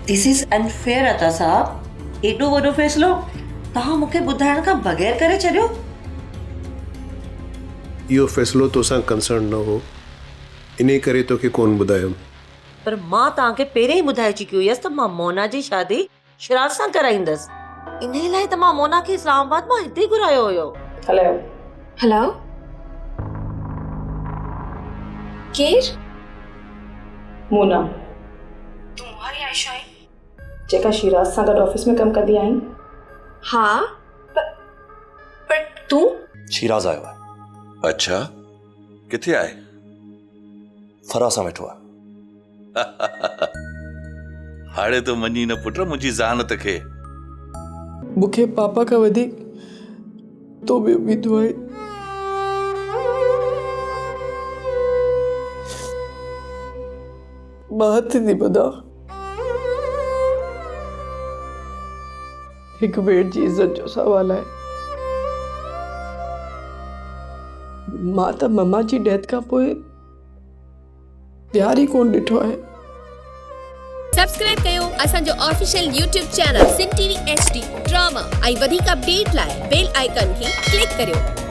This is unfair अता साहब। एॾो वॾो फ़ैसिलो तव्हां मूंखे ॿुधाइण खां बग़ैर करे छॾियो। इहो फ़ैसिलो तोसां कंसर्न न हो, इन करे तोखे कोन ॿुधायो। पर मां तव्हांखे पहिरियों ई ॿुधाए चुकी हुयसि त मां मोना जी शादी शिराज सां कराईंदसि। इन लाइ त मां मोना खे इस्लामाबाद मां हिते घुरायो हुयो। हेलो हेलो केर? मोना तूं हरी आयशा आहे? जेका शिराज सां गॾु ऑफिस में कमु कंदी आहीं। हाँ पर तूं? शिराज आयो आहे। अच्छा, किथे आहे? फराह सां वेठो आहे। हाणे तो मञी न पुट मुंहिंजी ज़ानत खे। मूंखे पापा खां वधीक तो बि उम्मीद आहे। मां हथ थी ॿधां, हिकु भेण जी इज़त जो सवाल आहे। मां त मम्मा जी डेथ खां पोइ प्यार ई कोन ॾिठो आहे। सब्सक्राइब कयो असांजो official YouTube channel Sindh TV HD drama ऐं वधीक अपडेट लाइ बेल आइकन खे क्लिक करियो।